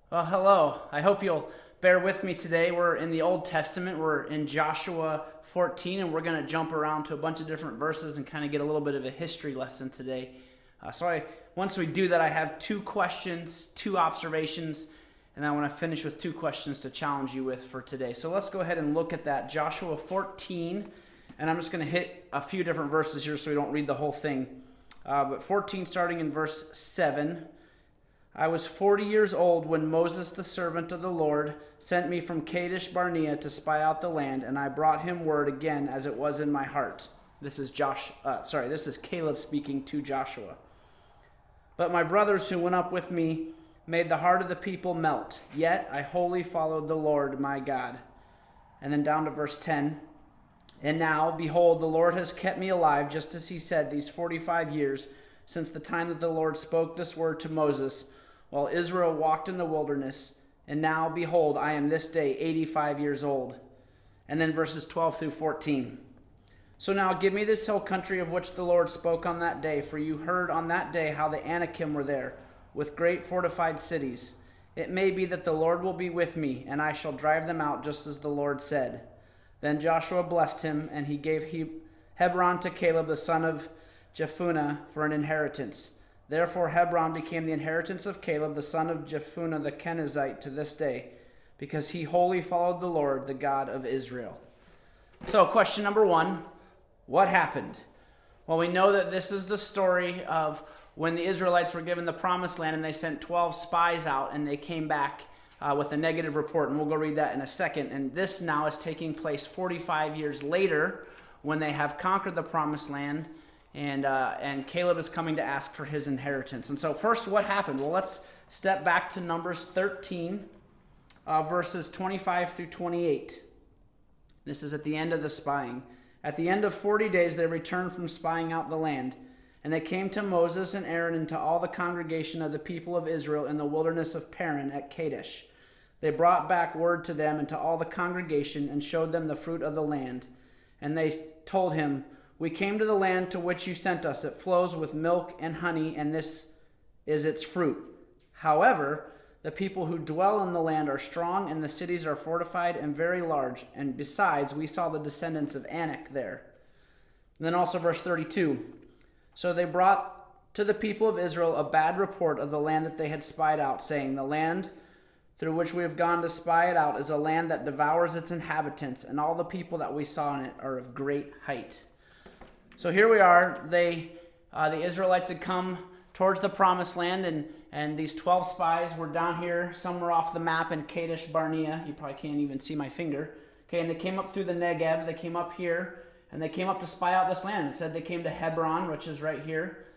Well, hello. I hope you'll bear with me today. We're in the Old Testament. We're in Joshua 14, and we're going to jump around to a bunch of different verses and kind of get a little bit of a history lesson today. Once we do that, I have two questions, two observations, and I want to finish with two questions to challenge you with for today. So let's go ahead and look at that. Joshua 14, and I'm just going to hit a few different verses here so we don't read the whole thing. But 14, starting in verse 7. I was 40 years old when Moses, the servant of the Lord, sent me from Kadesh Barnea to spy out the land, and I brought him word again as it was in my heart. This is Caleb speaking to Joshua. But my brothers who went up with me made the heart of the people melt. Yet I wholly followed the Lord my God. And then down to verse 10. And now, behold, the Lord has kept me alive, just as he said, these 45 years, since the time that the Lord spoke this word to Moses, while Israel walked in the wilderness. And now, behold, I am this day 85 years old. And then verses 12 through 14. So now give me this hill country of which the Lord spoke on that day, for you heard on that day how the Anakim were there, with great fortified cities. It may be that the Lord will be with me, and I shall drive them out just as the Lord said. Then Joshua blessed him, and he gave Hebron to Caleb the son of Jephunneh for an inheritance. Therefore Hebron became the inheritance of Caleb the son of Jephunneh the Kenizzite to this day, because he wholly followed the Lord, the God of Israel. So question number one, what happened? Well, we know that this is the story of when the Israelites were given the promised land and they sent 12 spies out and they came back with a negative report, and we'll go read that in a second. And this now is taking place 45 years later when they have conquered the promised land, and Caleb is coming to ask for his inheritance. And so first, what happened? Well, let's step back to Numbers 13, verses 25 through 28. This is at the end of the spying. At the end of 40 days, they returned from spying out the land. And they came to Moses and Aaron and to all the congregation of the people of Israel in the wilderness of Paran at Kadesh. They brought back word to them and to all the congregation and showed them the fruit of the land. And they told him, we came to the land to which you sent us. It flows with milk and honey, and this is its fruit. However, the people who dwell in the land are strong, and the cities are fortified and very large. And besides, we saw the descendants of Anak there. And then also verse 32. So they brought to the people of Israel a bad report of the land that they had spied out, saying, the land through which we have gone to spy it out is a land that devours its inhabitants, and all the people that we saw in it are of great height. So here we are. The Israelites had come towards the promised land, and these 12 spies were down here somewhere off the map in Kadesh Barnea. You probably can't even see my finger. Okay, and they came up through the Negev. They came up here, and they came up to spy out this land. It said they came to Hebron, which is right here,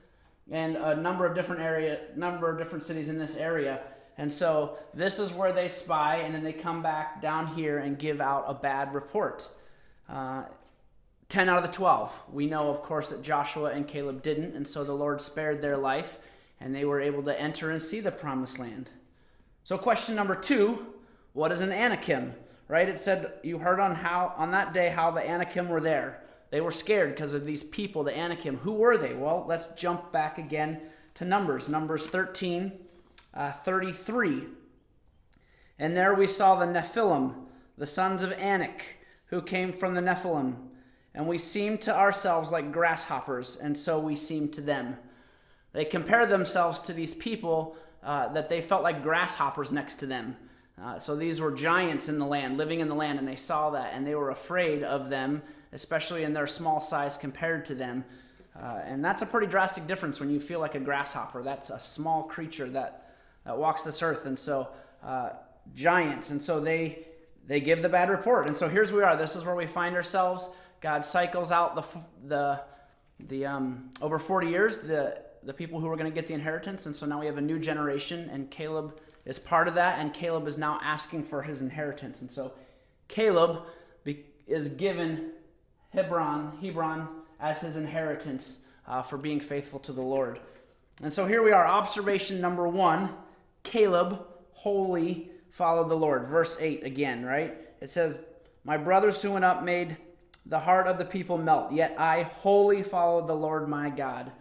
and a number of different cities in this area. And so this is where they spy, and then they come back down here and give out a bad report. 10 out of the 12. We know, of course, that Joshua and Caleb didn't, and so the Lord spared their life, and they were able to enter and see the promised land. So question number two, what is an Anakim? Right? It said you heard on that day how the Anakim were there. They were scared because of these people, the Anakim. Who were they? Well, let's jump back again to Numbers 13, 33. And there we saw the Nephilim, the sons of Anak, who came from the Nephilim. And we seemed to ourselves like grasshoppers, and so we seemed to them. They compared themselves to these people that they felt like grasshoppers next to them. So these were giants in the land, living in the land, and they saw that, and they were afraid of them, especially in their small size compared to them. And that's a pretty drastic difference when you feel like a grasshopper. That's a small creature that walks this earth, and so giants. And so they give the bad report. And so here's where we are. This is where we find ourselves. God cycles out the over 40 years, the people who were going to get the inheritance, and so now we have a new generation, and Caleb is part of that, and Caleb is now asking for his inheritance. And so Caleb is given Hebron as his inheritance for being faithful to the Lord. And so here we are, observation number one, Caleb wholly followed the Lord. Verse 8 again, right? It says, my brothers who went up made the heart of the people melt, yet I wholly followed the Lord my God.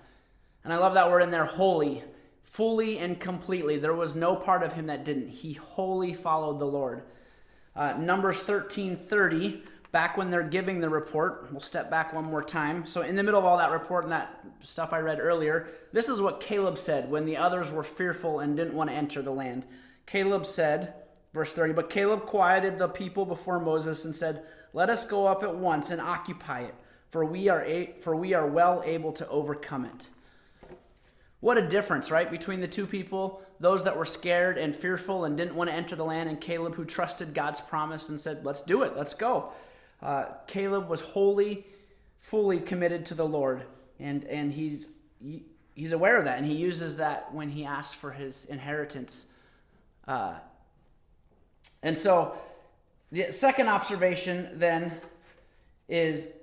And I love that word in there, wholly. fully and completely. There was no part of him that didn't. He wholly followed the Lord. Numbers 13:30, back when they're giving the report, we'll step back one more time. So in the middle of all that report and that stuff I read earlier, this is what Caleb said when the others were fearful and didn't want to enter the land. Caleb said, verse 30, but Caleb quieted the people before Moses and said, let us go up at once and occupy it, for we are well able to overcome it. What a difference, right, between the two people, those that were scared and fearful and didn't want to enter the land, and Caleb who trusted God's promise and said, let's do it, let's go. Caleb was wholly, fully committed to the Lord, and he's aware of that, and he uses that when he asks for his inheritance. And so the second observation then is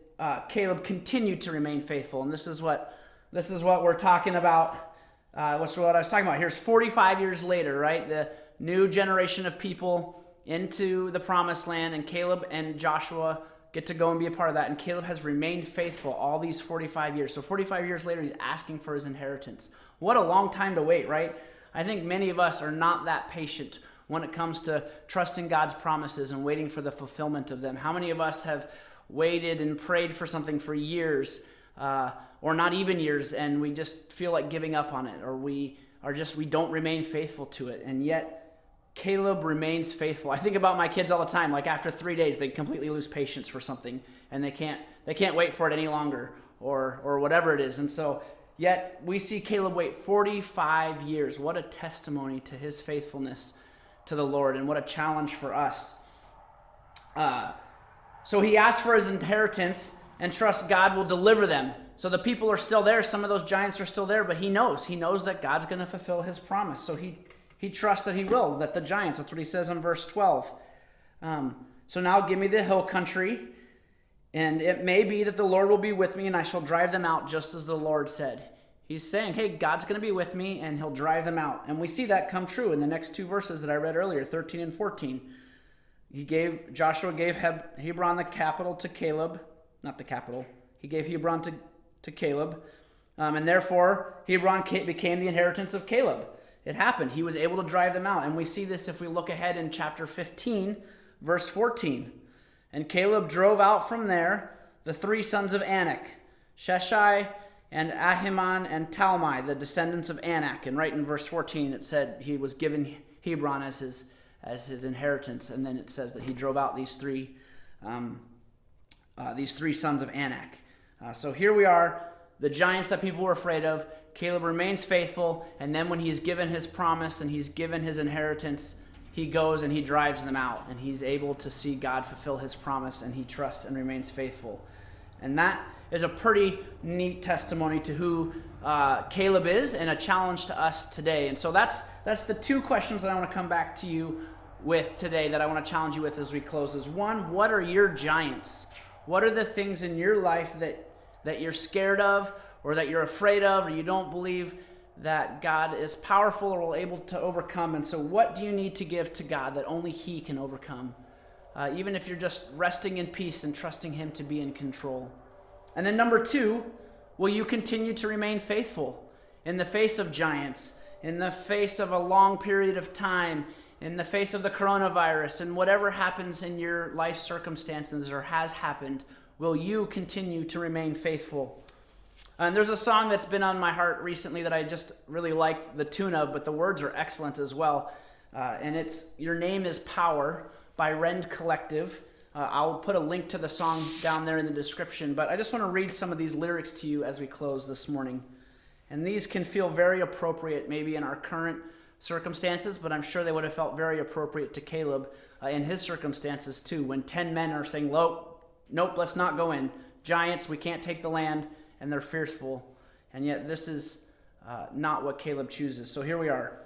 Caleb continued to remain faithful, and this is what we're talking about. What's what I was talking about. Here's 45 years later, right? The new generation of people into the promised land, and Caleb and Joshua get to go and be a part of that. And Caleb has remained faithful all these 45 years. So 45 years later, he's asking for his inheritance. What a long time to wait, right? I think many of us are not that patient when it comes to trusting God's promises and waiting for the fulfillment of them. How many of us have waited and prayed for something for years, or not even years, and we just feel like giving up on it, or we don't remain faithful to it? And yet Caleb remains faithful. I think about my kids all the time. Like after 3 days, they completely lose patience for something, and they can't wait for it any longer, or whatever it is. And so yet we see Caleb wait 45 years. What a testimony to his faithfulness to the Lord, and what a challenge for us. So he asked for his inheritance and trusts God will deliver them. So the people are still there. Some of those giants are still there, but he knows that God's going to fulfill his promise. So he trusts that he will, that the giants, that's what he says in verse 12. So now give me the hill country, and it may be that the Lord will be with me, and I shall drive them out just as the Lord said. He's saying, hey, God's going to be with me, and he'll drive them out. And we see that come true in the next two verses that I read earlier, 13 and 14. Joshua gave Hebron the capital to Caleb, not the capital. He gave Hebron to Caleb, and therefore Hebron became the inheritance of Caleb. It happened. He was able to drive them out. And we see this if we look ahead in chapter 15, verse 14. And Caleb drove out from there the three sons of Anak, Sheshai and Ahiman and Talmai, the descendants of Anak. And right in verse 14 it said he was given Hebron as his inheritance. And then it says that he drove out these three sons of Anak. So here we are, the giants that people were afraid of. Caleb remains faithful, and then when he's given his promise and he's given his inheritance, he goes and he drives them out, and he's able to see God fulfill his promise, and he trusts and remains faithful. And that is a pretty neat testimony to who Caleb is, and a challenge to us today. And so that's the two questions that I want to come back to you with today, that I want to challenge you with as we close. Is one, what are your giants? What are the things in your life that you're scared of, or that you're afraid of, or you don't believe that God is powerful or will able to overcome? And so what do you need to give to God that only he can overcome? Even if you're just resting in peace and trusting him to be in control. And then number two, will you continue to remain faithful in the face of giants, in the face of a long period of time, in the face of the coronavirus, and whatever happens in your life circumstances or has happened? Will you continue to remain faithful? And there's a song that's been on my heart recently that I just really like the tune of, but the words are excellent as well. And it's Your Name is Power by Rend Collective. I'll put a link to the song down there in the description, but I just want to read some of these lyrics to you as we close this morning. And these can feel very appropriate maybe in our current circumstances, but I'm sure they would have felt very appropriate to Caleb in his circumstances too, when 10 men are saying, nope, let's not go in. Giants, we can't take the land, and they're fearful. And yet this is not what Caleb chooses. So here we are.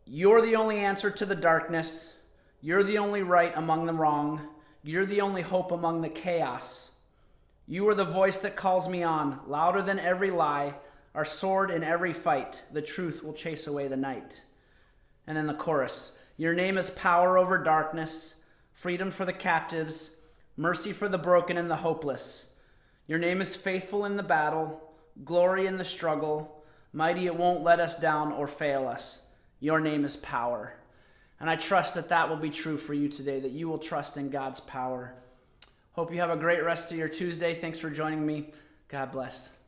You're the only answer to the darkness. You're the only right among the wrong. You're the only hope among the chaos. You are the voice that calls me on, louder than every lie, our sword in every fight. The truth will chase away the night. And then the chorus. Your name is power over darkness, freedom for the captives, mercy for the broken and the hopeless. Your name is faithful in the battle, glory in the struggle, Mighty, it won't let us down or fail us. Your name is power. And I trust that that will be true for you today, that you will trust in God's power. Hope you have a great rest of your Tuesday. Thanks for joining me. God bless.